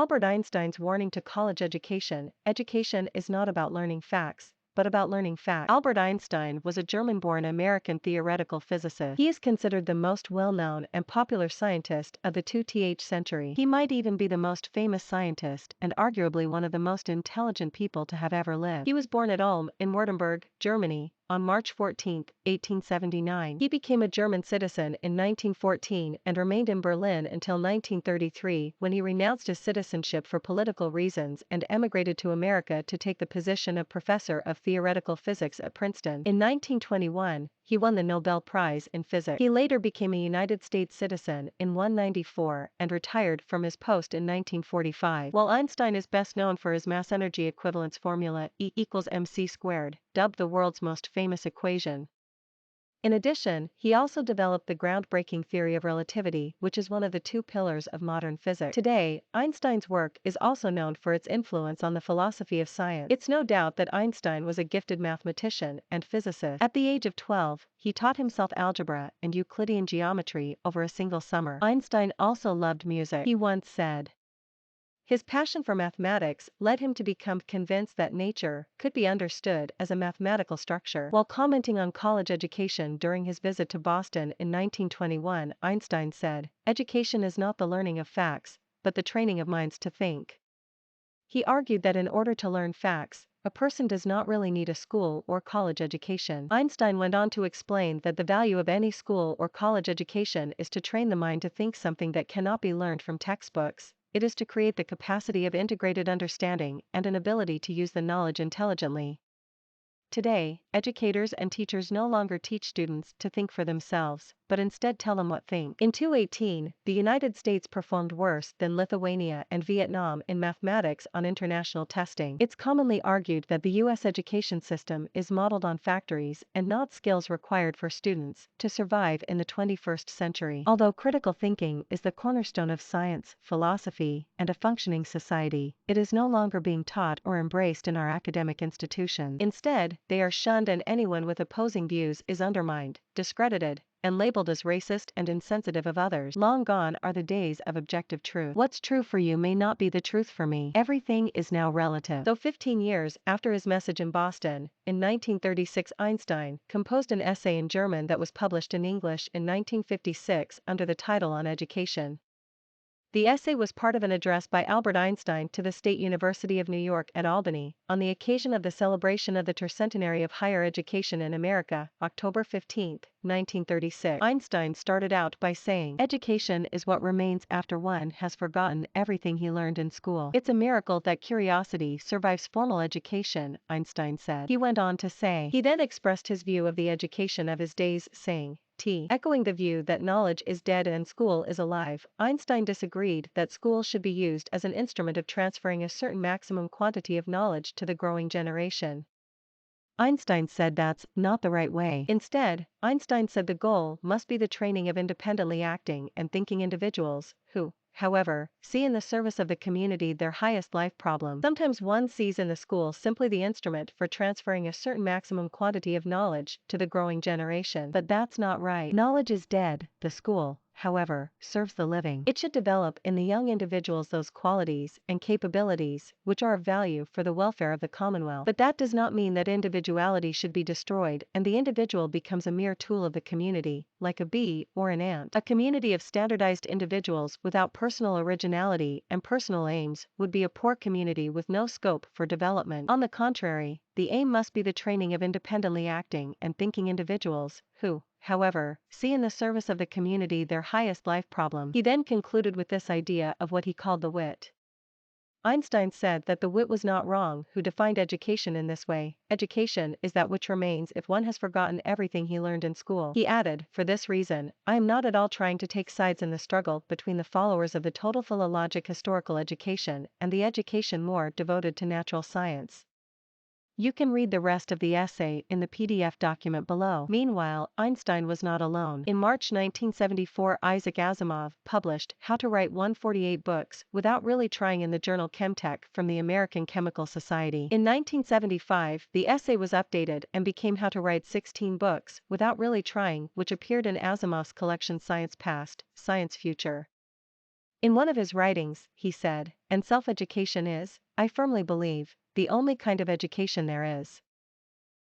Albert Einstein's warning to college education: education is not about learning facts, but about learning facts. Albert Einstein was a German-born American theoretical physicist. He is considered the most well-known and popular scientist of the 20th century. He might even be the most famous scientist and arguably one of the most intelligent people to have ever lived. He was born at Ulm in Württemberg, Germany, on March 14, 1879. He became a German citizen in 1914 and remained in Berlin until 1933, when he renounced his citizenship for political reasons and emigrated to America to take the position of professor of theoretical physics at Princeton. In 1921, he won the Nobel Prize in Physics. He later became a United States citizen in 1994 and retired from his post in 1945. While Einstein is best known for his mass energy equivalence formula E=mc², dubbed the world's most famous equation. In addition, he also developed the groundbreaking theory of relativity, which is one of the two pillars of modern physics. Today, Einstein's work is also known for its influence on the philosophy of science. It's no doubt that Einstein was a gifted mathematician and physicist. At the age of 12, he taught himself algebra and Euclidean geometry over a single summer. Einstein also loved music. He once said, his passion for mathematics led him to become convinced that nature could be understood as a mathematical structure. While commenting on college education during his visit to Boston in 1921, Einstein said, "Education is not the learning of facts, but the training of minds to think." He argued that in order to learn facts, a person does not really need a school or college education. Einstein went on to explain that the value of any school or college education is to train the mind to think something that cannot be learned from textbooks. It is to create the capacity of integrated understanding and an ability to use the knowledge intelligently. Today, educators and teachers no longer teach students to think for themselves, but instead tell them what to think. In 2018, the United States performed worse than Lithuania and Vietnam in mathematics on international testing. It's commonly argued that the U.S. education system is modeled on factories and not skills required for students to survive in the 21st century. Although critical thinking is the cornerstone of science, philosophy, and a functioning society, it is no longer being taught or embraced in our academic institutions. Instead, they are shunned, and anyone with opposing views is undermined, discredited, and labeled as racist and insensitive of others. Long gone are the days of objective truth. What's true for you may not be the truth for me. Everything is now relative. So 15 years after his message in Boston, in 1936, Einstein composed an essay in German that was published in English in 1956 under the title On Education. The essay was part of an address by Albert Einstein to the State University of New York at Albany, on the occasion of the celebration of the tercentenary of higher education in America, October 15, 1936. Einstein started out by saying, "Education is what remains after one has forgotten everything he learned in school. It's a miracle that curiosity survives formal education," Einstein said. He went on to say, he then expressed his view of the education of his days, saying, echoing the view that knowledge is dead and school is alive, Einstein disagreed that school should be used as an instrument of transferring a certain maximum quantity of knowledge to the growing generation. Einstein said that's not the right way. Instead, Einstein said the goal must be the training of independently acting and thinking individuals, who, however, see in the service of the community their highest life problem. Sometimes one sees in the school simply the instrument for transferring a certain maximum quantity of knowledge to the growing generation. But that's not right. Knowledge is dead. The school, however, serves the living. It should develop in the young individuals those qualities and capabilities which are of value for the welfare of the Commonwealth. But that does not mean that individuality should be destroyed and the individual becomes a mere tool of the community, like a bee or an ant. A community of standardized individuals without personal originality and personal aims would be a poor community with no scope for development. On the contrary, the aim must be the training of independently acting and thinking individuals, who, however, see in the service of the community their highest life problem. He then concluded with this idea of what he called the wit. Einstein said that the wit was not wrong who defined education in this way. Education is that which remains if one has forgotten everything he learned in school. He added, for this reason, I am not at all trying to take sides in the struggle between the followers of the total philologic historical education and the education more devoted to natural science. You can read the rest of the essay in the PDF document below. Meanwhile, Einstein was not alone. In March 1974, Isaac Asimov published How to Write 148 Books Without Really Trying in the journal Chemtech from the American Chemical Society. In 1975, the essay was updated and became How to Write 16 Books Without Really Trying, which appeared in Asimov's collection Science Past, Science Future. In one of his writings, he said, and self-education is, I firmly believe, the only kind of education there is.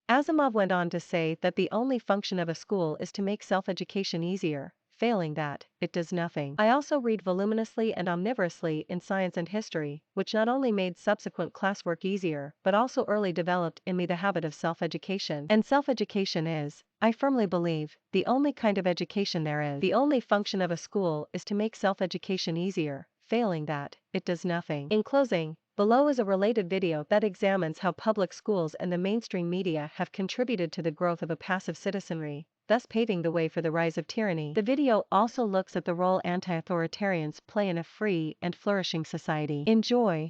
Asimov went on to say that the only function of a school is to make self-education easier. Failing that, it does nothing. I also read voluminously and omnivorously in science and history, which not only made subsequent classwork easier, but also early developed in me the habit of self-education. And self-education is, I firmly believe, the only kind of education there is. The only function of a school is to make self-education easier. Failing that, it does nothing. In closing, below is a related video that examines how public schools and the mainstream media have contributed to the growth of a passive citizenry, thus paving the way for the rise of tyranny. The video also looks at the role anti-authoritarians play in a free and flourishing society. Enjoy!